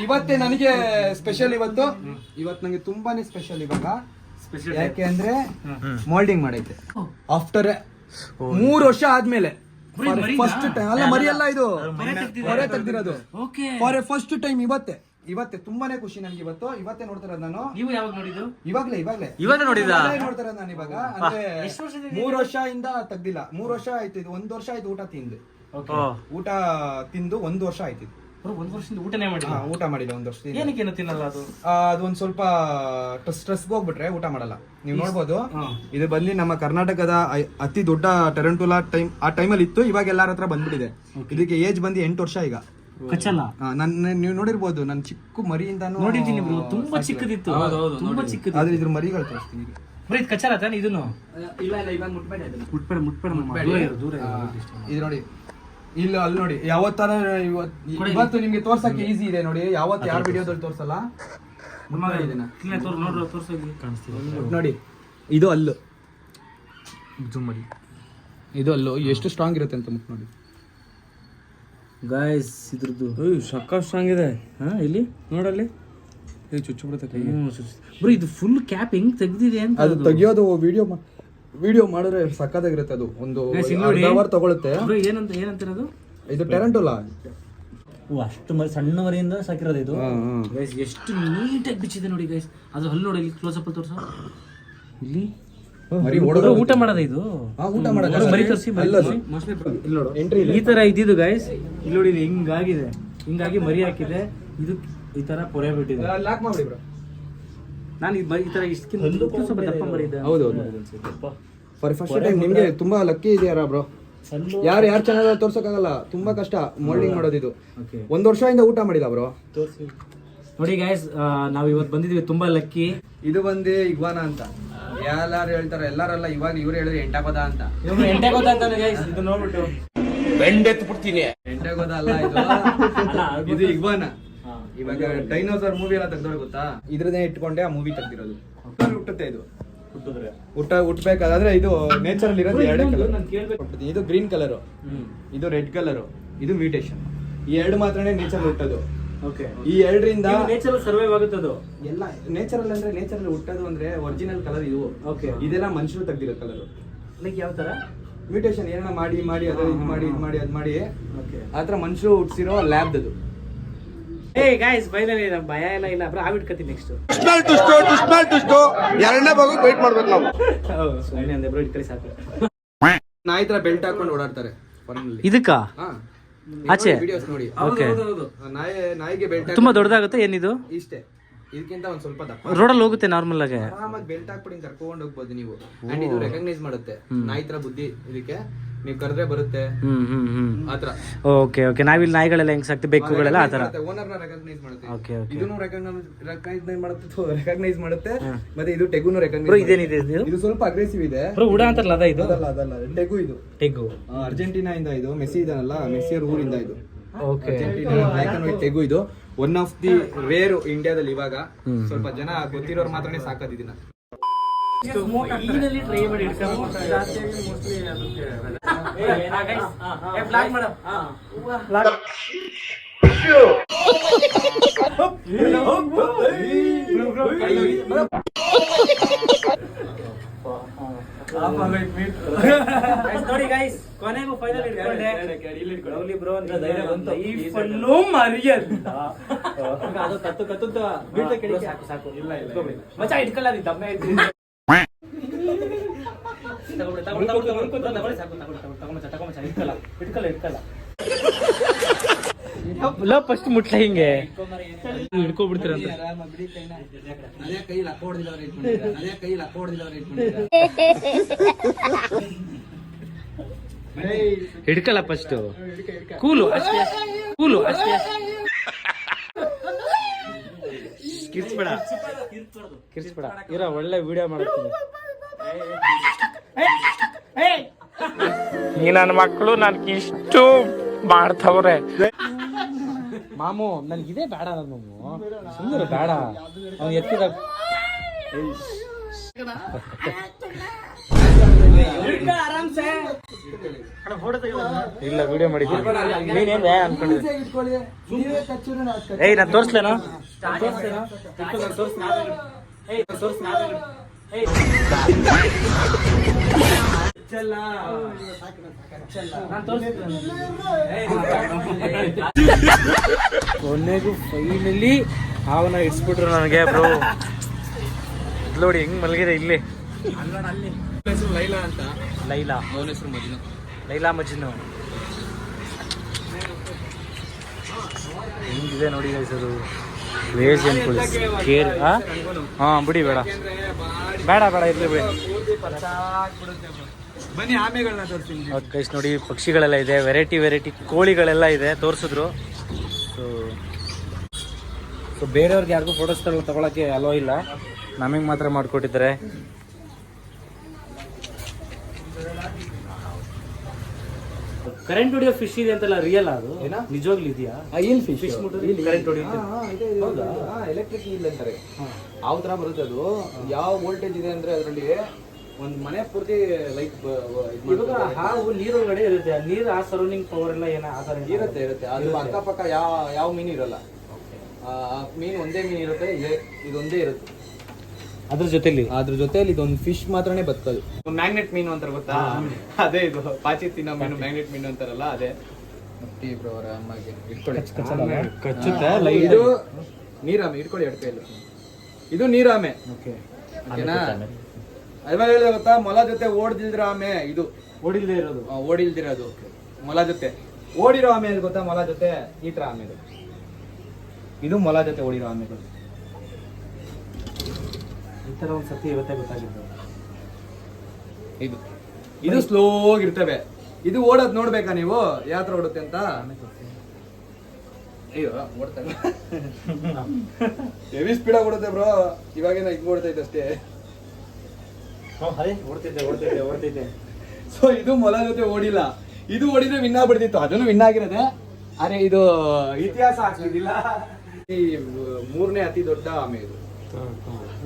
ಇವತ್ತೇ ನನಗೆ ಸ್ಪೆಷಲ್ ಇವತ್ತು ನಂಗೆ ತುಂಬಾನೇ ಸ್ಪೆಷಲ್ ಇವಾಗ ಯಾಕೆ ಅಂದ್ರೆ ಮೋಲ್ಡಿಂಗ್ ಮಾಡೈತೆ ಆಫ್ಟರ್ 3 ವರ್ಷ ಆದ್ಮೇಲೆ ಫಸ್ಟ್ ಟೈಮ್ ಅಲ್ಲ ಮರಿಯಲ್ಲ ಇದು ಹೊರೆ ತೆಗ್ದಿರೋದು ಫಾರ್ ಫಸ್ಟ್ ಟೈಮ್ ಇವತ್ತೇ ತುಂಬಾನೇ ಖುಷಿ ನನಗೆ ಇವತ್ತೇ ನೋಡ್ತಾ ಇರೋದು ನಾನು. ನೀವು ಯಾವಾಗ ನೋಡಿದ್ದು? ಇವಾಗ್ಲೇ ಇವಾಗ ನೋಡಿದ್ರಾ? ನೋಡ್ತಾ ಇರೋದು ನಾನು ಇವಾಗ ಅಂದ್ರೆ 3 ವರ್ಷದಿಂದ ತೆಗ್ದಿಲ್ಲ. 3 ವರ್ಷ ಆಯ್ತು ಇದು. 1 ವರ್ಷ ಆಯ್ತು ಊಟ ತಿಂದು 1 ವರ್ಷ ಆಯ್ತು. 1 ವರ್ಷದಿಂದ ಊಟನೇ ಮಾಡಿ? ಊಟ ಮಾಡಿಲ್ಲ 1 ವರ್ಷದಿಂದ. ಏನಕ್ಕೇನು ತಿನ್ನಲ್ಲ ಅದು? ಅದೊಂದ್ ಸ್ವಲ್ಪ ಸ್ಟ್ರೆಸ್ಗೆ ಹೋಗ್ಬಿಟ್ರೆ ಊಟ ಮಾಡಲ್ಲ. ನೀವು ನೋಡ್ಬೋದು ಇದು ಬಂದು ನಮ್ಮ ಕರ್ನಾಟಕದ ಅತಿ ದೊಡ್ಡ ಟೆರಂಟುಲಾ ಆ ಟೈಮಲ್ಲಿ ಇತ್ತು. ಇವಾಗ ಎಲ್ಲಾರ ಹತ್ರ ಬಂದ್ಬಿಟ್ಟಿದೆ. ಇದಕ್ಕೆ ಏಜ್ ಬಂದು 8 ವರ್ಷ ಈಗ. ಕಚ್ಚಲ್ಲ? ನೀವು ನೋಡಿರ್ಬೋದು ನನ್ನ ಚಿಕ್ಕ ಮರಿಯಿಂದಾನು ನೋಡಿದ್ದೀನಿ ಬ್ರೋ, ತುಂಬಾ ಚಿಕ್ಕದಿತ್ತು. ತುಂಬಾ ಚಿಕ್ಕದು. ಆದ್ರೆ ಇದ್ರ ಮರಿಗಳು ತೋರಿಸ್ತೀನಿ. ಬ್ರೋ ಇದು ಕಚ್ಚಲ್ಲ ತಾನೆ? ಇದನ್ನು ಇಲ್ಲ ಇವಾಗ ಮುಟ್ಬೇಡ ಇದನ್ನ. ಮುಟ್ಬೇಡ ದೂರ ಇದು ನೋಡಿ ಇಲ್ಲ ಅಲ್ಲಿ ನೋಡಿ ಯಾವತ್ತಾರ ಇವತ್ತು ನಿಮ್ಗೆ ತೋರ್ಸಕ್ಕೆ ಈಸಿ ಇದೆ ನೋಡಿ. ಯಾವತ್ತು ಯಾರ ವಿಡಿಯೋದಲ್ಲಿ ತೋರ್ಸಲ್ಲ. ನೋಡಿ ಇದು ಅಲ್ಲು ಇದು ಅಲ್ಲು ಎಷ್ಟು ಸ್ಟ್ರಾಂಗ್ ಇರುತ್ತೆ ಅಂತ ಮುಟ್ ನೋಡಿ ಗಾಯ್ಸ್. ಇದ್ರದ್ದು ಸಕ್ಕ ಸ್ಟ್ರಾಂಗ್ ಇದೆ. ಇಲ್ಲಿ ನೋಡಲ್ಲಿ ಚುಚ್ಚು ಬಿಡುತ್ತೆ. ಬ್ರೋ ಇದು ಫುಲ್ ಕ್ಯಾಪ್ ಹೆಂಗ್ ತೆಗ್ದಿದೆ ಅಂತ. ಅದು ತೆಗಿಯೋದು ವಿಡಿಯೋ ಮಾಡಿದ್ರೆ ಸಕ್ಕತ್ತಾಗಿರುತ್ತೆ. ಅದು ಒಂದು ಅವರ್ ತಗೊಳುತ್ತೆ. ಏನಂತಿರೋದು ಇದು ಟೆರಂಟುಲಾ. ಅಷ್ಟು ಸಣ್ಣ ಮರಿಯಿಂದ ಸಾಕಿರೋದು ಇದು. ಗೈಸ್ ಎಷ್ಟು ನೀಟಾಗಿ ಬಿಚ್ಚಿದೆ ನೋಡಿ ಗೈಸ್. ಅದು ಹಲ್ಲು ನೋಡಿ, ಇಲ್ಲಿ ಕ್ಲೋಸ್ ಅಪ್ ತೋರ್ಸ. ಇಲ್ಲಿ ಊಟ ಮಾಡೋದ ಇದು? ಊಟ ಮಾಡೋದು. ಮರಿ ತೋರಿಸಿ. ಈ ತರ ಇದ್ದಿದ್ದು ಗೈಸ್. ಇಲ್ಲಿ ನೋಡಿ ಹಿಂಗಾಗಿದೆ. ಹಿಂಗಾಗಿ ಮರಿ ಹಾಕಿದೆ. ಇದು ಈ ತರ ಪೊರೆ ಬಿಟ್ಟಿದೆ. ಲಾಕ್ ಮಾಡಿ ಬ್ರೋ. ನಾನು ಈ ತರ ಇಷ್ಟಕ್ಕಿಂತ ಸ್ವಲ್ಪ ದಪ್ಪ ಮರಿ ಇದೆ. ಹೌದು ಫಸ್ಟ್ ಟೈಮ್ ನಿಮ್ಗೆ ತುಂಬಾ ಲಕ್ಕಿ ಇದೆಯಾರ ಬ್ರೋ. ಯಾರು ಚಾನಲ್ ತೋರ್ಸಕ್ಕಾಗಲ್ಲ. ತುಂಬಾ ಕಷ್ಟ ಮೋಲ್ಡಿಂಗ್ ಮಾಡೋದು ಇದು. 1 ವರ್ಷದಿಂದ ಊಟ ಮಾಡಿಲ್ಲ ಬ್ರೋ. ನೋಡಿ ಗೈಸ್, ನಾವ್ ಇವತ್ತು ಬಂದಿದ್ವಿ ತುಂಬಾ ಲಕ್ಕಿ. ಇದು ಬಂದು ಇಗ್ವಾನ ಅಂತ ಎಲ್ಲಾರು ಹೇಳ್ತಾರೆ. ಎಲ್ಲಾರಲ್ಲ ಇವಾಗ ಇವ್ರು ಹೇಳಿದ್ರೆ ಎಂಟಾಗೋದ ಅಂತ. ಎಂಟಾಗೋದ ಅಂತಾನೆ ಗೈಸ್. ಇದು ನೋಡ್ಬಿಟ್ಟು ಎಂಟಾಗೋದ ಅಲ್ಲ ಇದು ಇಗ್ವಾನ. ಇವಾಗ ಡೈನೋಸರ್ ಮೂವಿ ಎಲ್ಲ ತೆಗ್ದೋಳು ಗೊತ್ತಾ? ಇದ್ರದೇ ಇಟ್ಕೊಂಡೆ ಆ ಮೂವಿ ತೆಗ್ದಿರೋದು. ಹುಟ್ಟುತ್ತೆ ಇದು. ಹುಟ್ಟಬೇಕಾದ್ರೆ ಇದು ನೇಚರ್ ಅಲ್ಲಿ ಇರೋದು 2 ಕಲರ್. ಇದು ಗ್ರೀನ್ ಕಲರ್, ಇದು ರೆಡ್ ಕಲರ್, ಇದು ಮ್ಯೂಟೇಶನ್. ಈ 2 ಮಾತ್ರನೇ ನೇಚರ್ ಹುಟ್ಟೋದು. ಈ 2ರಿಂದ ನೇಚರ್ ಸರ್ವೈವ್ ಆಗುತ್ತದು ಎಲ್ಲ. ನೇಚರಲ್ ಅಂದ್ರೆ ನೇಚರ್ ಹುಟ್ಟೋದು ಅಂದ್ರೆ ಒರಿಜಿನಲ್ ಕಲರ್ ಇದು. ಇದೆಲ್ಲ ಮನುಷ್ಯರು ತೆಗ್ದಿರೋ ಕಲರ್. ಲೈಕ್ ಯಾವ ತರ ಮ್ಯೂಟೇಶನ್ ಏನೋ ಮಾಡಿ ಅದ ಇದು ಮಾಡಿ ಆತರ ಮನುಷ್ಯರು ಹುಟ್ಟಿಸಿರೋ ಲ್ಯಾಬ್ ಅದು. ಗಾಯ್ಸ್ ಫೈನಲಿ ನಮ್ಮ ಭಯ ಎಲ್ಲ ಇಲ್ಲ ಬ್ರೋ. ಆಗ್ಬಿಟ್ಕತ್ತೀನಿ ನೆಕ್ಸ್ಟ್. ಎರಡನೇ ಭಾಗಕ್ಕೆ ವೇಟ್ ಮಾಡ್ಬೇಕು ನಾವು. ಸುಮ್ಮನೆ ಅಂದೆ ಬ್ರೋ, ಇಟ್ಕೊಳ್ಳಿ ಸಾಕು. ನಾಯಿ ತರ ಬೆಲ್ಟ್ ಹಾಕೊಂಡು ಓಡಾಡ್ತಾರೆ ಇದಕ್ಕ ಆಚೆ ವಿಡಿಯೋಸ್ ನೋಡಿ. ನಾಯಿಗೆ ಬೆಲ್ಟ್ ತುಂಬಾ ದೊಡ್ಡದಾಗುತ್ತೆ ಏನಿದು? ಇಷ್ಟೇ, ಇದಕ್ಕಿಂತ ಒಂದ್ ಸ್ವಲ್ಪ ದಪ್ಪ. ರೋಡಲ್ಲಿ ಹೋಗುತ್ತೆ ನಾರ್ಮಲ್ ಆಗಿ. ಆರಾಮಾಗಿ ಬೆಲ್ಟ್ ಹಾಕ್ಬಿಟ್ಟು ಕರ್ಕೊಂಡು ಹೋಗ್ಬೋದು ನೀವು. ಅಂಡ್ ಇದು ರೆಕಗ್ನೈಸ್ ಮಾಡುತ್ತೆ. ನಾಯಿ ತರ ಬುದ್ಧಿ ಇದಕ್ಕೆ. ನೀವು ಕರೆದ್ರೆ ಬರುತ್ತೆ ಆತರ. Okay okay. ನಾವಿಲ್ಲಿ ನಾಯಿಗಳೆಲ್ಲ ಹೆಂಗ್ ಸಾಕ್ತಿವಿ, ಬೆಕ್ಕುಗಳೆಲ್ಲ ಆತರ. ಓನರ್ನ ರೆಕಗ್ನೈಸ್ ಮಾಡುತ್ತೆ. Okay okay. ಇದನ್ನು ರೆಕಗ್ನೈಸ್ ಮಾಡುತ್ತೆ. ಮತ್ತೆ ಇದು ಟೆಗುನು ರೆಕಗ್ನೈಸ್. ಇದೇನಿದೆ ಇದು ಸ್ವಲ್ಪ ಅಗ್ರೆಸಿವ್ ಇದೆ ಬ್ರೋ. ಉಡಾ ಅಂತಾರಲ್ಲ ಅದ ಇದು? ಅದಲ್ಲ ಟೆಗು. ಇದು ಟೆಗು ಅರ್ಜೆಂಟೀನಾ ಇಂದ. ಇದು ಮೆಸ್ಸಿ ಇದಾನಲ್ಲ, ಮೆಸ್ಸಿಯರ್ ಊರಿಂದ ಇದು. ಓಕೆ. Black and white ಟೆಗು. ಇದು ಒನ್ ಆಫ್ ದಿ ರೇರ್ ಇಂಡಿಯಾದಲ್ಲಿ. ಇವಾಗ ಸ್ವಲ್ಪ ಜನ ಗೊತ್ತಿರೋರು ಮಾತ್ರನೇ ಸಾಕೋದು ಇದನ್ನ. ಟ್ರೈ ಮಾಡಿ ನೋಡಿ ಗೈಸ್, ಕೊನೆಗೂ ಫೈನಲ್ ಇಟ್ಕೊಂಡೆ. ಲವ್ಲಿ ಬ್ರೋ ಅಂತ ಧೈರ್ಯ ಬಂತು. ಈ ಫುಲ್ಲು ಮರಿಯಲ್ಲ ಅದು ಕತ್ತು ಬೀಳ್ತಾ ಕೆಡಿ. ಸಾಕು ಸಾಕು. ಇಲ್ಲ ಮಚ್ಚ ಇಟ್ಕೊಳ್ಳ. ಅದು ದಮ್ಮೆ ಇದ್ದೀನಿ. ಫಸ್ಟ್ ಮುಟ್ಲ ಹಿಂಗೆ ಹಿಡ್ಕೊಬಿಡ್ತೀರ ಅಂತ. ಹಿಡ್ಕಲ್ಲ ಫಸ್ಟ್. ಕೂಲು ಅಷ್ಟೇ, ಕೂಲು ಅಷ್ಟೇ. ಕಿರ್ಸ್ಬೇಡ ಇರೋ. ಒಳ್ಳೆ ವಿಡಿಯೋ ಮಾಡ್ತೀನಿ. ಈ ನನ್ನ ಮಕ್ಕಳು ನನ್ಗೆ ಇಷ್ಟು ಮಾಡ್ತವ್ರೆ. ಮಾಮು ನನ್ಗಿದೇ ಬೇಡ. ನನ್ನ ಸುಂದರ ಬೇಡ. ಅವ್ನು ಎತ್ತಿದ ಇಲ್ಲ ವಿಡಿಯೋ ಮಾಡಿದ್ದೀನಿ ನೀನೇನ್ ಅನ್ಕೊಂಡಿದ್ದೆ ಏಯ್ ನಾನು ತೋರಿಸ್ಲೇನೋ ಕೊನೆಗೂ ಫೈನಲಿ ಅವನ ಇಡ್ಸ್ಬಿಟ್ರು ನನಗೆ ಬ್ರೋ. ನೋಡಿ ಹೆಂಗ್ ಮಲಗಿದೆ ಇಲ್ಲಿ. ಲೈಲಾ ಅಂತ. ಲೈಲಾ, ಅವನ ಹೆಸರು ಮಜ್ನು. ಲೈಲಾ ಮಜ್ನು ಹೆಂಗಿದೆ ನೋಡಿ guys ಅದು. ವೇಜ್ ಕೇರ್ ಹಾಂ ಬಿಡಿ ಬೇಡ ಬೇಡ ಬೇಡ ಇರ್ಲಿ ಬಿಡಿ. ಬನ್ನಿ ಆಮೆಗಳನ್ನ ತೋರಿಸ್ತೀನಿ. ಹೌದು ಗೈಸ್ ನೋಡಿ ಪಕ್ಷಿಗಳೆಲ್ಲ ಇದೆ, ವೆರೈಟಿ ಕೋಳಿಗಳೆಲ್ಲ ಇದೆ ತೋರಿಸಿದ್ರು. ಸೊ ಬೇರೆಯವ್ರಿಗೆ ಯಾರಿಗೂ ಫೋಟೋಸ್ ತಗೊಳಕ್ಕೆ ಅಲೋ ಇಲ್ಲ, ನಮಗೆ ಮಾತ್ರ ಮಾಡಿಕೊಟ್ಟಿದ್ದಾರೆ. ಕರೆಂಟ್ ಹೊಡಿಯೋ ಫಿಶ್ ಇದೆ ಅಂತಲ್ಲ, ರಿಯಲ್ ಅದು ನಿಜವಾಗ್ಲೂ ಇದೆಯಾ? Fish current ಹೊಡಿಯುತ್ತೆ. ಎಲೆಕ್ಟ್ರಿಕ್ ಇಲ್ಲ ಅಂತಾರೆ. ಯಾವ ತರ ಬರುತ್ತೆ ಅದು, ಯಾವ ವೋಲ್ಟೇಜ್ ಇದೆ ಅಂದ್ರೆ ಅದರಲ್ಲಿ ಒಂದು ಮನೆ ಪೂರ್ತಿ ಲೈಟ್ ಇವಾಗ ಹಾವು ನೀರೊಳಗಡೆ ಇರುತ್ತೆ, ನೀರು ಆ ಸರೌಂಡಿಂಗ್ ಪವರ್ ಎಲ್ಲ ಏನೋ ಆ ಥರ ಇರುತ್ತೆ. ಅದು ಅಕ್ಕಪಕ್ಕ ಯಾವ ಮೀನು ಇರಲ್ಲ. ಮೀನು ಒಂದೇ ಮೀನು ಇರುತ್ತೆ, ಇದೊಂದೇ ಇರುತ್ತೆ. ಅದ್ರ ಜೊತೆಲಿ ಇದೊಂದು ಫಿಶ್ ಮಾತ್ರನೇ ಬದುಕೋದು. ಮ್ಯಾಗ್ನೆಟ್ ಮೀನು ಅಂತಾರೆ ಗೊತ್ತಾ, ಅದೇ ಇದು ಪಾಚಿ ತಿನ್ನೋ ಮೀನು ಮ್ಯಾಗ್ನೆಟ್ ಮೀನು ಅಂತಾರಲ್ಲ ಅದೇ. ಕಚ್ಚುತ್ತೆ. ಇದು ನೀರಾಮೆ, ಇಟ್ಕೊಳ್ಳಿ ಎಡ್ಕೈಲು. ಇದು ನೀರಾಮೆ. ಓಕೆನಾ? ಅದ್ಮೇಲೆ ಹೇಳಿದೆ ಗೊತ್ತಾ, ಮೊಲ ಜೊತೆ ಓಡ್ದಿಲ್ದಿರೋ ಆಮೆ ಇದು. ಓಡಿಲ್ದಿರೋದು ಮೊಲ ಜೊತೆ. ಓಡಿರೋ ಆಮೆ ಅದು ಗೊತ್ತಾ, ಮೊಲ ಜೊತೆ ಈ ತರ ಆಮೆ ಇದು ಮೊಲ ಜೊತೆ ಓಡಿರೋ ಆಮೆಗಳು. ಈ ಥರ ಒಂದು ಸತಿ ಇವತ್ತೇ ಗೊತ್ತಾಗಿದ್ದು. ಇದು ಸ್ಲೋ ಆಗಿರ್ತವೆ. ಇದು ಓಡೋದ್ ನೋಡ್ಬೇಕಾ ನೀವು ಯಾವ ತರ ಓಡುತ್ತೆ ಅಂತ? ಅಯ್ಯೋ ಓಡ್ತಾರೆ, ಹೆವಿ ಸ್ಪೀಡ್ ಆಗಿ ಓಡುತ್ತೆ ಬ್ರೋ. ಇವಾಗೇನ ಹಿಂಗ್ ಓಡ್ತಾ ಇದ್ದೆ ಅಷ್ಟೇ. ಓಡ್ತಿದ್ದೆ. ಸೊ ಇದು ಮೊಲ ಜೊತೆ ಓಡಿಲ್ಲ. ಇದು ಓಡಿದ್ರೆ ವಿನ್ ಆಗ್ಬಿಡ್ತಿತ್ತು, ಅದನ್ನು ವಿನ್ ಆಗಿರೋದೆ. ಆದ್ರೆ ಇದು ಇತಿಹಾಸ ಆಗ್ತಿದ್ದಿಲ್ಲ. ಈ 3ನೇ ಅತಿ ದೊಡ್ಡ ಆಮೆ ಇದು.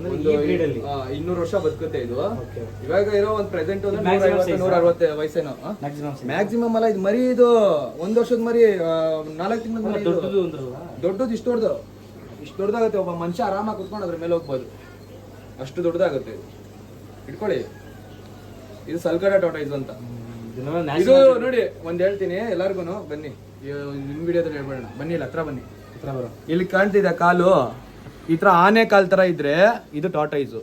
200 ವರ್ಷ ಬದುಕುತ್ತೆ ಇದು. ಇವಾಗ ಇರೋ ಒಂದು ಪ್ರೆಸೆಂಟ್ 150-160 ವಯಸ್ಸೇನೋ ಮ್ಯಾಕ್ಸಿಮಮ್ ಅಲ್ಲ. ಇದು ಮರಿ, ಇದು 1 ವರ್ಷದ ಮರಿ, 4 ತಿಂಗಳ ಮರಿ. ದೊಡ್ಡದು ಇಷ್ಟು ದೊಡ್ಡದಾಗುತ್ತೆ. ಒಬ್ಬ ಮನುಷ್ಯ ಆರಾಮಾಗಿ ಕುತ್ಕೊಂಡು ಅದ್ರ ಮೇಲೆ ಹೋಗ್ಬೋದು, ಅಷ್ಟು ದೊಡ್ಡದಾಗುತ್ತೆ. ಇಟ್ಕೊಳ್ಳಿ, ಇದು ಸಲ್ಕಡ ಟಾಟಾಯ್ಸ್ ಅಂತ. ಇದು ನೋಡಿ ಒಂದ್ ಹೇಳ್ತೀನಿ ಎಲ್ಲಾರ್ಗು, ಬನ್ನಿ ನಿಮ್ ವಿಡಿಯೋದಲ್ಲಿ ಹೇಳ್ಬೇಡ. ಬನ್ನಿ ಇಲ್ಲಿ ಹತ್ರ ಬನ್ನಿ. ಇಲ್ಲಿ ಕಾಣ್ತಿದೆ ಕಾಲು, ಈ ತರ ಆನೆ ಕಾಲ್ ತರ ಇದ್ರೆ ಇದು ಟಾಟಾಯ್ಸು.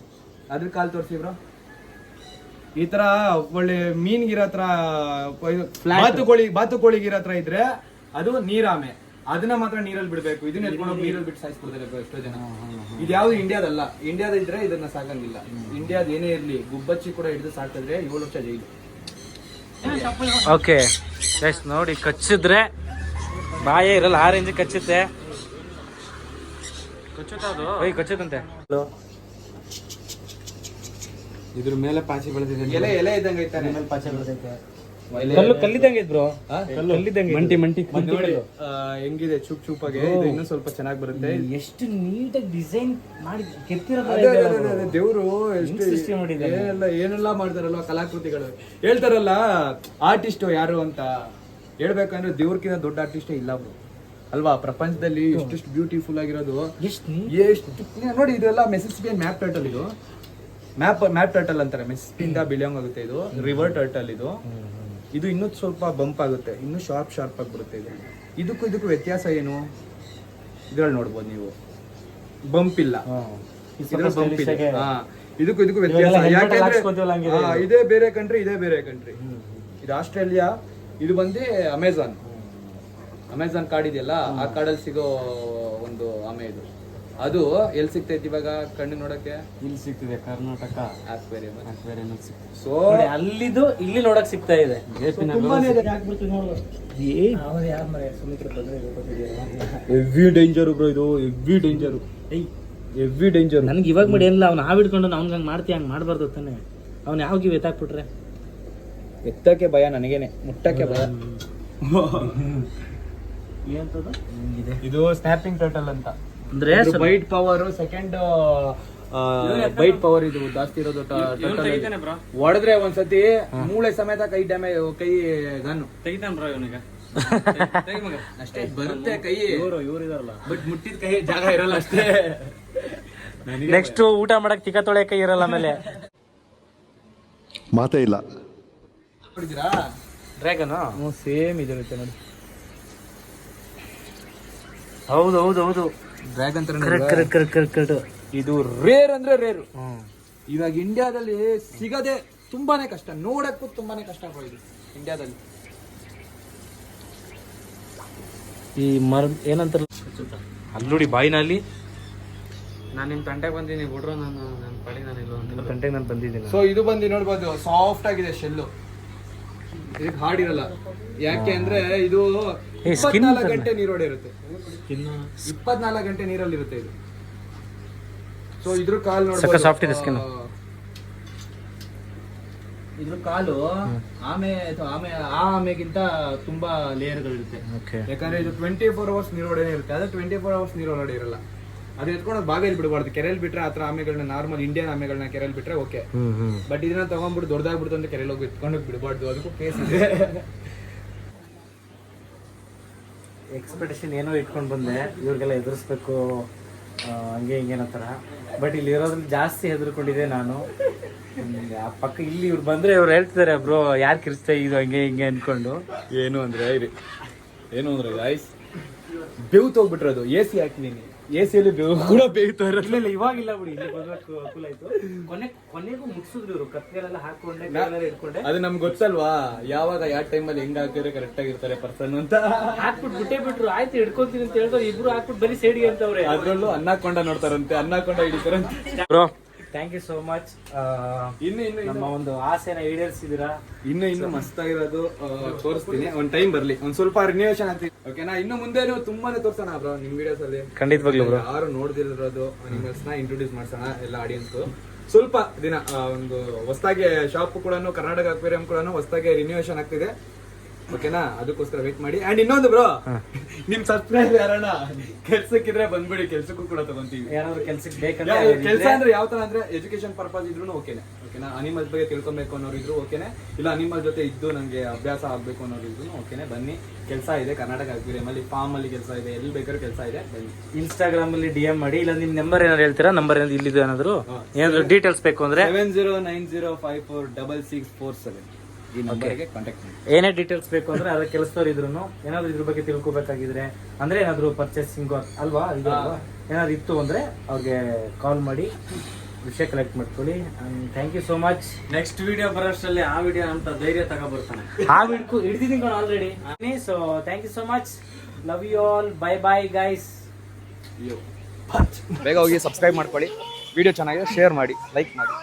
ಅದ್ರ ಕಾಲ್ ತೋರಿಸಿ ಬ್ರೋ. ಈ ತರ ಒಳ್ಳೆ ಮೀನ್ಗಿರೋ ಹತ್ರ, ಬಾತುಕೋಳಿಗಿರೋ ಹತ್ರ ಇದ್ರೆ ಅದು ನೀರಾಮೆ. ಅದನ್ನ ಮಾತ್ರ ನೀರಲ್ಲಿ ಬಿಡ್ಬೇಕು. ಇದನ್ನ ಎತ್ಕೊಂಡು ನೀರಲ್ಲಿ ಬಿಟ್ಟು ಸಾಯಿಸ್ಬಿಡ್ತಾರೆ ಎಷ್ಟೋ ಜನ. ಇದು ಯಾವ್ದು ಇಂಡಿಯಾದಲ್ಲ. ಇಂಡಿಯಾದ ಇದ್ರೆ ಇದನ್ನ ಸಾಕಂಗಿಲ್ಲ. ಇಂಡಿಯಾದ ಏನೇ ಇರ್ಲಿ, ಗುಬ್ಬಚ್ಚಿ ಕೂಡ ಹಿಡಿದು ಸಾಕಿದ್ರೆ 7 ವರ್ಷ ಜೈಲು. ಓಕೆ ನೋಡಿ, ಕಚ್ಚಿದ್ರೆ ಬಾಯೇ ಇರಲ್ಲ, ಆ ರೇಂಜ್ ಕಚ್ಚುತ್ತೆ. ಕಚ್ಚುತ್ತಂತೆ. ಇದ್ರ ಮೇಲೆ ಪಾಚಿ ಬೆಳೆದಿದೆ. ಎಲೆ ಇದ್ದಂಗೆ ಐತಾನೆ. ಪಾಚಿ ಬೆಳೆದೈತೆ. ಕಲ್ಲಿದ್ದಂಗೆ ಬ್ರೋ, ಕಲ್ಲಿದ್ದಂಗೆ. ಮಂಟಿ ನೋಡಿ ಹೆಂಗಿದೆ ಚೂಪ್ ಚೂಪಾಗೆ. ಇದು ಇನ್ನೂ ಸ್ವಲ್ಪ ಚೆನ್ನಾಗಿ ಬರುತ್ತೆ. ಎಷ್ಟು ನೀಟಾಗಿ ಡಿಸೈನ್ ಮಾಡಿ ಕೆತ್ತಿರೋದು. ದೇವ್ರು ಏನೆಲ್ಲ ಮಾಡ್ತಾರಲ್ವ ಕಲಾಕೃತಿಗಳು. ಹೇಳ್ತಾರಲ್ಲ ಆರ್ಟಿಸ್ಟ್ ಯಾರು ಅಂತ. ಹೇಳ್ಬೇಕಂದ್ರೆ ದೇವ್ರಕ್ಕಿಂತ ದೊಡ್ಡ ಆರ್ಟಿಸ್ಟೇ ಇಲ್ಲ ಬ್ರೋ ಅಲ್ವಾ ಪ್ರಪಂಚದಲ್ಲಿ. ಎಷ್ಟು ಬ್ಯೂಟಿಫುಲ್ ಆಗಿರೋದು. ಎಷ್ಟು ನೋಡಿ, ಇದೆಲ್ಲ ಮೆಸಿಸ್ಪಿ ಮ್ಯಾಪ್ ಟರ್ಟಲ್. ಇದು ಮ್ಯಾಪ್ ಟರ್ಟಲ್ ಅಂತಾರೆ. ಮೆಸಿಸ್ಪಿ ಇಂದ ಬಿಲಿಯಾಂಗ್ ಆಗುತ್ತೆ. ಇದು ರಿವರ್ ಟರ್ಟಲ್. ಇದು ಇನ್ನೂ ಸ್ವಲ್ಪ ಬಂಪ್ ಆಗುತ್ತೆ, ಇನ್ನೂ ಶಾರ್ಪ್ ಆಗಿ ಬರುತ್ತೆ. ಇದಕ್ಕೂ ವ್ಯತ್ಯಾಸ ಏನು ಇದ್ರಲ್ಲಿ ನೋಡ್ಬೋದು ನೀವು. ಬಂಪ್ ಇಲ್ಲ, ಬಂಪ್ ಇದೆ. ಇದಕ್ಕೂ ವ್ಯತ್ಯಾಸ. ಯಾಕೆಂದ್ರೆ ಇದೇ ಬೇರೆ ಕಂಟ್ರಿ, ಇದು ಆಸ್ಟ್ರೇಲಿಯಾ. ಇದು ಬಂದು ಅಮೆಝಾನ್ ಕಾಡ್ ಇದೆಯಲ್ಲ, ಆ ಕಾಡಲ್ಲಿ ಸಿಗೋ ಒಂದು ಆಮೆ ಇದು. ಅದು ಎಲ್ಲಿ ಸಿಗ್ತೈತಿ ಇವಾಗ ಕಣ್ಣು ನೋಡಕ್ಕೆ? ಇಲ್ಲಿ ಸಿಗ್ತಿದೆ, ಕರ್ನಾಟಕ ಅಕ್ವೇರಿಯಂ. ಸೊ ಅಲ್ಲಿದು ಇಲ್ಲಿ ನೋಡಕ್ ಸಿಗ್ತಾ ಇದೆ. ಹೆವಿ ಡೇಂಜರ್ ಬ್ರೋ ಇದು. Heavy danger. ನನ್ಗೆ ಇವಾಗ ಮಾಡಿ ಏನಿಲ್ಲ, ಅವ್ನು ಹಾವು ಹಿಡ್ಕೊಂಡು ಅವ್ನಿಗೆ ಹಂಗೆ ಮಾಡ್ತೀಯ, ಹಂಗೆ ಮಾಡಬಾರ್ದು ತಾನೆ. ಅವ್ನು ಯಾವಾಗ ಎತ್ತಾಕ್ಬಿಟ್ರೆ ಎತ್ತಕ್ಕೆ ಭಯ, ನನಗೇನೆ ಮುಟ್ಟಕ್ಕೆ ಭಯ. ಇದು ಸ್ನ್ಯಾಪಿಂಗ್ ಟರ್ಟಲ್ ಅಂತ. ಅಂದ್ರೆ bite power, second bite power ಇದು ಜಾಸ್ತಿ ಇರೋದು ಹೊಡೆದ್ರೆ ಒಂದ್ಸತಿ ಮೂಳೆ ಸಮೇತ ಕೈ ಡ್ಯಾಮೇಜ್, ಕೈ ಗನ್ ತೆಗಿತಾನೆ ಬ್ರೋ ಇವನಿಗೆ. ಅಷ್ಟೇ ಬರುತ್ತೆ ಕೈ, ಬಟ್ ಮುಟ್ಟಿದ ಕೈ ಜಾಗ ಇರಲ್ಲ ಅಷ್ಟೇ. ನೆಕ್ಸ್ಟ್ ಊಟ ಮಾಡಕ್ ತಿಕ್ಕ ತೊಳೆ ಕೈ ಇರಲ್ಲ ಆಮೇಲೆ. ಮಾತೇ ಇಲ್ಲ. ನೋಡಿದಿರಾ ಡ್ರ್ಯಾಗನ್? ಸೇಮ್ ಇದಿರುತ್ತೆ ನೋಡಿ. ಹೌದು ಹೌದು ಹೌದು, ಡ್ರ್ಯಾಗನ್ ತರ ಕರೆಕ್ಟ್. ಇದು ರೇರ್ ಅಂದ್ರೆ ರೇರು. ಇವಾಗ ಇಂಡಿಯಾದಲ್ಲಿ ಸಿಗದೆ ತುಂಬಾನೇ ಕಷ್ಟ, ನೋಡಕ್ಕೂ ತುಂಬಾನೇ ಕಷ್ಟ ಇದು ಇಂಡಿಯಾದಲ್ಲಿ. ಈ ಮರ ಏನಂತಾರ ಅಲ್ಲಿ ನೋಡಿ ಬಾಯಿನಲ್ಲಿ. ನಾನು ನಿಮ್ ತಂಟೆಗೆ ಬಂದೀನಿ ಬಿಡ್ರು, ನಾನು ನನ್ನ ಪಳಿ ನಾನು ಇಲ್ಲ ಅಂತ ತಂಟೆಗೆ ನಾನು ಬಂದಿದ್ದೀನಿ. ಸೊ ಇದು ಬಂದು ನೋಡ್ಬೋದು, ಸಾಫ್ಟ್ ಆಗಿದೆ ಶೆಲ್ಲು, ಇದಕ್ಕೆ ಹಾರ್ಡ್ ಇರಲ್ಲ. ಯಾಕೆ ಅಂದ್ರೆ ಇದು 24 ಗಂಟೆ ನೀರೊಡೆ ಇರುತ್ತೆ, 24 ಗಂಟೆ ನೀರಲ್ಲಿ ಇರುತ್ತೆ ಇದು. ಸೊ ಇದ್ರ ಕಾಲು ನೋಡ್ಬೋದು, ಸಾಫ್ಟ್ ಇದೆ ಸ್ಕಿನ್. ಇದ್ರ ಕಾಲು ಆಮೆಗಿಂತ ತುಂಬಾ ಲೇಯರ್ಗಳಿರುತ್ತೆ. ಯಾಕಂದ್ರೆ ಇದು 24 ಅವರ್ಸ್ ನೀರೊಳಗಡೆ ಇರುತ್ತೆ, ಅದೇ 24 ಅವರ್ಸ್ ನೀರೊಳಗಡೆ ಇರಲ್ಲ. ಅದು ಎತ್ಕೊಂಡು ಬಾವಿಯಲ್ಲಿ ಬಿಡಬಾರ್ದು, ಕೆರೆಯಲ್ಲಿ ಬಿಟ್ರೆ ಆತರ ಆಮೆಗಳನ್ನ, ನಾರ್ಮಲ್ ಇಂಡಿಯನ್ ಆಮೆಗಳನ್ನ ಕೆರೆಯಲ್ಲಿ ಬಿಟ್ರೆ ಓಕೆ. ಬಟ್ ಇದನ್ನ ತಗೊಂಡ್ಬಿಟ್ಟು ದೊಡ್ಡದಾಗ್ಬಿಡ್ತು ಅಂತ ಕೆರೆಯಲ್ಲಿ ಹೋಗಿ ಎತ್ಕೊಂಡು ಬಿಡಬಾರ್ದು, ಅದಕ್ಕೂ ಕೇಸ್ ಇದೆ. ಎಕ್ಸ್ಪೆಕ್ಟೇಷನ್ ಏನೋ ಇಟ್ಕೊಂಡು ಬಂದೆ, ಇವ್ರಿಗೆಲ್ಲ ಎದುರಿಸ್ಬೇಕು ಹಂಗೆ ಹಿಂಗೆ ಅನ್ನೋತರ. ಬಟ್ ಇಲ್ಲಿ ಇರೋದ್ರಲ್ಲಿ ಜಾಸ್ತಿ ಹೆದರ್ಕೊಂಡಿದ್ದೆ ನಾನು. ಆ ಪಕ್ಕ ಇಲ್ಲಿ ಇವ್ರು ಬಂದ್ರೆ ಇವ್ರು ಹೇಳ್ತಿದ್ದಾರೆ ಬ್ರೋ ಯಾರು ಕಿರಿಸ್ತಾ ಇದು ಹಂಗೆ ಹಿಂಗೆ ಅನ್ಕೊಂಡು. ಏನು ಅಂದ್ರೆ ಗಾಯ್ಸ್, ಬೇವು ತೋಗ್ಬಿಟ್ರದು. AC ಹಾಕಿದೀನಿ, AC-ಯಲ್ಲಿ ಬೇವು ಕೂಡ ಬೇಯ್ತಾ ಇರೋದು. ಇಲ್ಲ ಇವಾಗಿಲ್ಲ ಬಿಡಿ, ಇಲ್ಲಿ ಬಂದ್ಬೇಕು ಕೂಲ್ ಆಯ್ತು. ಕೊನೆಗೂ ಮುಗಿಸಿದ್ರು ಇವರು, ಕತ್ತೆಲೆಲ್ಲ ಹಾಕೊಂಡೆ ಇಟ್ಕೊಂಡೆ. ಅದು ನಮ್ಗೆ ಗೊತ್ತಲ್ವಾ, ಯಾವಾಗ ಯಾವ ಟೈಮಲ್ಲಿ ಹೆಂಗ್ ಹಾಕಿದ್ರೆ ಕರೆಕ್ಟ್ ಆಗಿರ್ತಾರೆ ಪರ್ಸನ್ ಅಂತ. ಹಾಕ್ಬಿಟ್ಟು ಬಿಟ್ಟೇ ಬಿಟ್ರು. ಆಯ್ತು ಹಿಡ್ಕೊಂತೀನಿ ಅಂತ ಹೇಳ್ತಾರೆ ಇಬ್ರು, ಹಾಕ್ಬಿಟ್ಟು ಬರೀ ಸೇಡಿಗೆ ಅಂತವ್ರೆ. ಅದ್ರಲ್ಲೂ ಅನ್ನಕೊಂಡ ನೋಡ್ತಾರಂತೆ, ಅನ್ನಕೊಂಡ ಹಿಡಿತಾರಂತೆ. Bro thank you so much. ಇನ್ನು ನಮ್ಮ ಒಂದು ಆಸೆನ ಈಡೇರಿಸಿದಿರಾ. ಇನ್ನು ಮಸ್ತಾಗಿರೋದು ತೋರಿಸ್ತೀನಿ, ಒಂದ್ ಟೈಮ್ ಬರ್ಲಿ, ಒಂದ್ ಸ್ವಲ್ಪ ರಿನ್ಯೂವೇಷನ್ ಆಗ್ತೀವಿ. ಓಕೆನಾ? ಇನ್ನು ಮುಂದೆ ತುಂಬಾನೇ ತೋರ್ಸೋಣ ಬ್ರೋ ನಿಮ್ ವಿಡಿಯೋಸ್ ಅಲ್ಲಿ. ಖಂಡಿತವಾಗ್ಲೂ ಬ್ರೋ, ಯಾರು ನೋಡ್ದಿರೋದು ಅನಿಮಲ್ಸ್ ನ ಇಂಟ್ರೊಡ್ಯೂಸ್ ಮಾಡ್ಸೋಣ ಎಲ್ಲ ಆಡಿಯನ್ಸ್. ಸ್ವಲ್ಪ ದಿನ ಒಂದು ಹೊಸದಾಗಿ ಶಾಪ್ ಕೂಡ, ಕರ್ನಾಟಕ ಅಕ್ವೇರಿಯಂ ಕೂಡ ಹೊಸದಾಗಿ ರಿನ್ಯೂವೇಷನ್ ಆಗ್ತಿದೆ. ಓಕೆನಾ? ಅದಕ್ಕೋಸ್ಕರ ವೇಟ್ ಮಾಡಿ. ಅಂಡ್ ಇನ್ನೊಂದು ಬ್ರೋ, ನಿಮ್ ಸಬ್ಸ್ಕ್ರೈಬ್ ಯಾರಣ್ಣ ಕೆಲ್ಸಕ್ಕಿದ್ರೆ ಬಂದ್ಬಿಡಿ, ಕೆಲ್ಸಕ್ಕೂ ಕೂಡ ತಗೊಂತೀವಿ. ಏನಾದ್ರು ಕೆಲ್ಸಕ್ಕೆ ಬೇಕಂದ್ರೆ ಕೆಲಸ ಅಂದ್ರೆ ಯಾವ ತರ ಅಂದ್ರೆ ಎಜುಕೇಶನ್ ಪರ್ಪಸ್ ಇದ್ರು ಓಕೆನೆ. ಓಕೆನಾ? ಅನಿಮಲ್ಸ್ ಬಗ್ಗೆ ತಿಳ್ಕೊಬೇಕು ಅನ್ನೋರು ಇದ್ರು ಓಕೆನೆ, ಇಲ್ಲ ಅನಿಮಲ್ ಜೊತೆ ಇದ್ದು ನಂಗೆ ಅಭ್ಯಾಸ ಆಗ್ಬೇಕು ಅನ್ನೋರು ಇದ್ರು ಓಕೆನೆ, ಬನ್ನಿ. ಕೆಲಸ ಇದೆ ಕರ್ನಾಟಕ ಅಕ್ವೇರಿಯಂ ಅಲ್ಲಿ, ಫಾರ್ಮ್ ಅಲ್ಲಿ ಕೆಲಸ ಇದೆ, ಎಲ್ಲಿ ಬೇಕಾದ್ರೂ ಕೆಲಸ ಇದೆ, ಬನ್ನಿ. ಇನ್ಸ್ಟಾಗ್ರಾಮ್ ಅಲ್ಲಿ DM ಮಾಡಿ, ಇಲ್ಲ ನಿಮ್ ನಂಬರ್ ಏನಾದ್ರು ಹೇಳ್ತೀರಾ? ನಂಬರ್ ಇಲ್ಲಿದೆ ಏನಾದ್ರು ಡೀಟೇಲ್ಸ್ ಬೇಕು ಅಂದ್ರೆ 7090546647 ಈ ನಂಬರ್ಗೆ ಕಾಂಟ್ಯಾಕ್ಟ್ ಮಾಡಿ. ಏನೇ ಡೀಟೇಲ್ಸ್ ಬೇಕು ಅಂದ್ರೆ ಅದ್ರ ಕೆಲಸದವ್ರು ಇದ್ರು ಏನಾದ್ರು ಇದ್ರ ಬಗ್ಗೆ ತಿಳ್ಕೊಬೇಕಾಗಿದ್ರೆ, ಅಂದ್ರೆ ಏನಾದ್ರು ಪರ್ಚೇಸಿಂಗ್ ಅಲ್ವಾ ಏನಾದ್ರು ಇತ್ತು ಅಂದ್ರೆ ಅವ್ರಿಗೆ ಕಾಲ್ ಮಾಡಿ ವಿಷಯ ಕಲೆಕ್ಟ್ ಮಾಡ್ಕೊಳ್ಳಿ. Thank you so much. Next video ಬರೋಷ್ಟರಲ್ಲಿ ಆ ವಿಡಿಯೋ ಅಂತ ಧೈರ್ಯ ತಗೊಬರ್ತಾನೆ. ಆ ವಿಡಿಯೋ ಹಿಡಿದಿದ್ದೀನಿ already. So thank you so much, love you all, bye bye guys. ಬೇಗ ಹೋಗಿ ಸಬ್ಸ್ಕ್ರೈಬ್ ಮಾಡ್ಕೊಳ್ಳಿ, ವಿಡಿಯೋ ಚೆನ್ನಾಗಿದೆ ಶೇರ್ ಮಾಡಿ, ಲೈಕ್ ಮಾಡಿ.